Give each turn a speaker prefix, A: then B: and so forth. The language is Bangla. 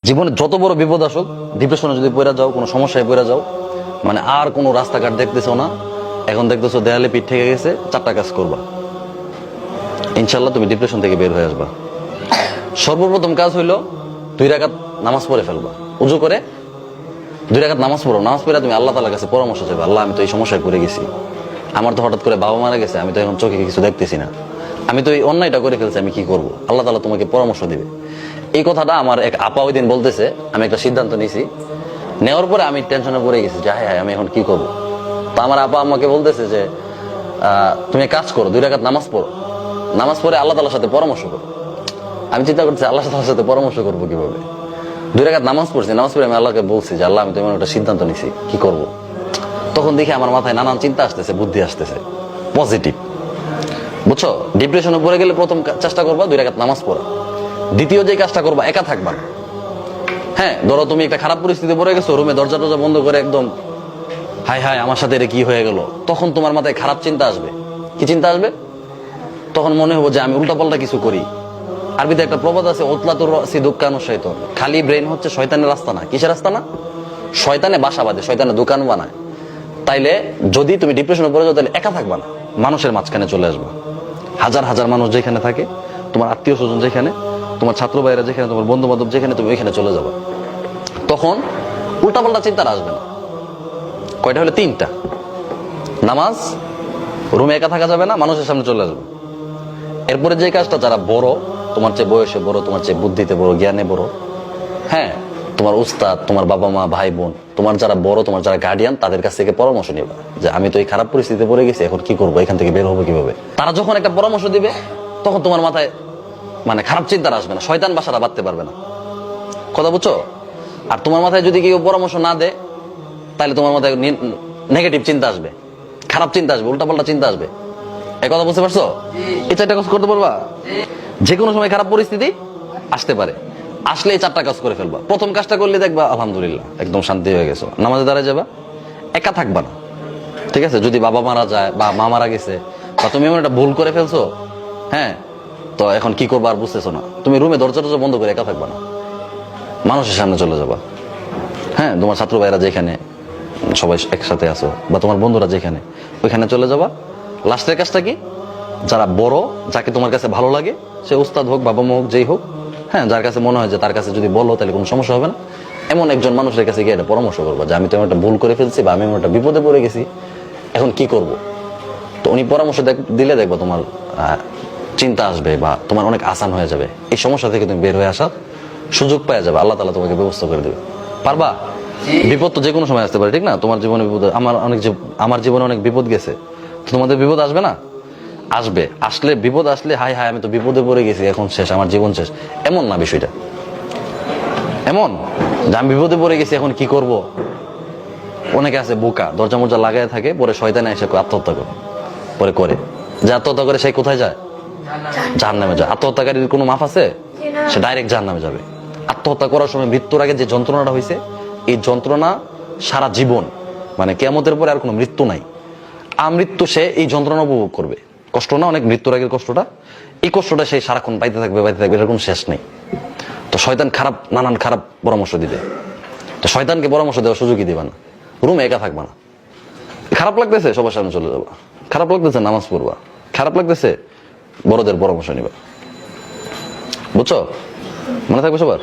A: জীবনে যত বড় বিপদ আসুক, ডিপ্রেশনে যদি পড়ে যাও, কোনো সমস্যায় পড়ে যাও, মানে আর কোনো রাস্তাঘাট দেখতেছো না, এখন দেখতেছো দেয়ালে পিঠ থেকে গেছে, 4টা কাজ করবা, ইনশাল্লাহ তুমি ডিপ্রেশন থেকে বের হয়ে আসবা। সর্বপ্রথম কাজ হইলো 2 রাকাত নামাজ পড়ে ফেলবা। উজু করে 2 রাকাত নামাজ পড়ো। নামাজ পড়ে তুমি আল্লাহ তাআলার কাছে পরামর্শ চাইবা, আল্লাহ আমি তো এই সমস্যায় পড়ে গেছি, আমার তো হঠাৎ করে বাবা মারা গেছে, আমি তো এখন চোখে কিছু দেখতেছি না, আমি তো এই অন্যায়টা করে ফেলছি, আমি কি করব? আল্লাহ তাআলা তোমাকে পরামর্শ দিবে। এই কথাটা আমার এক আপা ওই দিন বলতেছে, আমি একটা সিদ্ধান্ত নিয়েছি, নেওয়ার পরে আমি টেনশনে পড়ে গেছি যে হ্যাঁ আমি এখন কি করব। তো আমার আপা আমাকে বলতেছে যে তুমি কাজ করো, 2 রাকাত নামাজ পড়ো, নামাজ পড়ে আল্লাহ তাআলার সাথে পরামর্শ করো। আমি চিন্তা করছি আল্লাহ তাআলার সাথে পরামর্শ করবো কিভাবে। 2 রাকাত নামাজ পড়ছি, নামাজ পড়ে আমি আল্লাহকে বলছি যে আল্লাহ আমি তো এমন একটা সিদ্ধান্ত নিছি, কি করব। তখন দেখি আমার মাথায় নানান চিন্তা আসতেছে, বুদ্ধি আসতেছে, পজিটিভ, বুঝছো? ডিপ্রেশনে পড়ে গেলে প্রথম চেষ্টা করবা 2 রাকাত নামাজ পড়া। দ্বিতীয় যে কাজটা করবা, একা থাকবা না। হ্যাঁ, ধরো তুমি একটা খারাপ পরিস্থিতি পড়ে গেছো, রুমে দরজা টরজা বন্ধ করে একদম হাই হাই আমার সাথে এটা কি হয়ে গেল, তখন তোমার মাথায় খারাপ চিন্তা আসবে। কি চিন্তা আসবে? তখন মনে হবো যে আমি উল্টাপাল্টা কিছু করি। আরবিতে একটা প্রবাদ আছে, ওতলাতুর রাসি দুক্কানুশ শাইতান, খালি ব্রেন হচ্ছে শয়তানের রাস্তা না। কিসের রাস্তা না? শয়তানে বাসা বাঁধে, শয়তানে দোকান বানায়। তাইলে যদি তুমি ডিপ্রেশনে পড়ে যাও, তাহলে একা থাকবা না, মানুষের মাঝখানে চলে আসবা। হাজার হাজার মানুষ যেখানে থাকে, তোমার আত্মীয় স্বজন যেখানে, তোমার ছাত্র ভাইরা যেখানে, তোমার বন্ধু বান্ধব যেখানে, তুমি ওইখানে চলে যাবা। তখন উল্টাপাল্টা চিন্তা আসবে না। কয়টা হলো? 3টা। নামাজ, রুমে একা থাকা যাবে না, মানুষের সামনে চলে আসবে। এরপরে যে কাজটা, যারা বড়, তোমার চেয়ে বয়সে বড়, তোমার চেয়ে বুদ্ধিতে বড়, জ্ঞানে বড়, হ্যাঁ, তোমার উস্তাদ, তোমার বাবা মা, ভাই বোন, তোমার যারা বড়, তোমার যারা গার্ডিয়ান, তাদের কাছ থেকে পরামর্শ নিবা যে আমি তো এই খারাপ পরিস্থিতিতে পড়ে গেছি, এখন কি করবো, এখান থেকে বের হবো কিভাবে। তারা যখন একটা পরামর্শ দিবে, তখন তোমার মাথায় মানে খারাপ চিন্তা আসবে না, শয়তান বাসাটা বাঁধতে পারবে না। কথা বুঝছো? আর তোমার মাথায় যদি কেউ পরামর্শ না দেয়, তাহলে তোমার মাথায় নেগেটিভ চিন্তা আসবে, খারাপ চিন্তা আসবে, উল্টাপাল্টা চিন্তা আসবে। এই কথা বুঝতে পারছো? এই 4টা কাজ করতে পারবা। যে কোনো সময় খারাপ পরিস্থিতি আসতে পারে, আসলে এই 4টা কাজ করে ফেলবা। প্রথম কাজটা করলে দেখবা আলহামদুলিল্লাহ একদম শান্তি হয়ে গেছো, নামাজে দাঁড়ায় যাবা, একা থাকবা না। ঠিক আছে? যদি বাবা মারা যায় বা মা মারা গেছে, বা তুমি এমন একটা ভুল করে ফেলছো, হ্যাঁ, তো এখন কি করবা আর বুঝতেছো না, তুমি রুমে দরজা টরজা বন্ধ করে একা থাকবা না, মানুষের সামনে চলে যাবা। হ্যাঁ, তোমার ছাত্র ভাইরা যেখানে সবাই একসাথে আছো, বা তোমার বন্ধুরা যেখানে, ওইখানে চলে যাবা। লাস্টের কাজটা কি? যারা বড়, যাকে তোমার কাছে ভালো লাগে, সে উস্তাদ হোক, বাবা মা হোক, যেই হোক, হ্যাঁ, যার কাছে মনে হয় যে তার কাছে যদি বলো তাহলে কোনো সমস্যা হবে না, এমন একজন মানুষের কাছে গিয়ে একটা পরামর্শ করবো যে আমি তো এমন একটা ভুল করে ফেলছি, বা আমি এমন একটা বিপদে পড়ে গেছি, এখন কি করব। তো উনি পরামর্শ দিলে দেখবো তোমার চিন্তা আসবে, বা তোমার অনেক আসান হয়ে যাবে, এই সমস্যা থেকে তুমি বের হয়ে আসার সুযোগ পাওয়া যাবে, আল্লাহ তাআলা তোমাকে ব্যবস্থা করে দেবে। পারবা? বিপদ তো যে কোনো সময় আসতে পারে, ঠিক না? তোমার জীবনে বিপদ, আমার জীবনে অনেক বিপদ গেছে, তোমাদের বিপদ আসবে না? আসবে। আসলে বিপদ আসলে হাই হাই আমি তো বিপদে পড়ে গেছি, এখন শেষ, আমার জীবন শেষ, এমন না বিষয়টা। এমন যে আমি বিপদে পড়ে গেছি, এখন কি করব। অনেকে আছে বোকা, দরজা মরজা লাগাই থাকে, পরে শয়তানে এসে আত্মহত্যা করে, পরে করে যে আত্মহত্যা করে সে কোথায় যায়? জাহান্নামে যায়। আত্মহত্যাকারীর কোনো মাফ আছে? সে ডাইরেক্ট জাহান্নামে যাবে। আত্মহত্যা করার সময় মৃত্যুর আগে যে যন্ত্রণাটা হয়েছে, এই যন্ত্রণা সারা জীবন, মানে কিয়ামতের পরে আর কোনো মৃত্যু নাই, আমৃত্যু সে এই যন্ত্রণা উপভোগ করবে। কষ্ট না অনেক? মৃত্যুর আগের কষ্টটা, এই কষ্টটা সে সারাক্ষণ পাইতে থাকবে, এরকম শেষ নেই। তো শয়তান নানান খারাপ পরামর্শ দিবে, তো শয়তানকে পরামর্শ দেওয়ার সুযোগই দিবা না, রুমে একা থাকবা না। খারাপ লাগতেছে, সবার সামনে চলে যাবা। খারাপ লাগতেছে, নামাজ পড়বা। খারাপ লাগতেছে, বড়দের পরামর্শ নিবা। বুঝছো? মনে থাকবে সবার?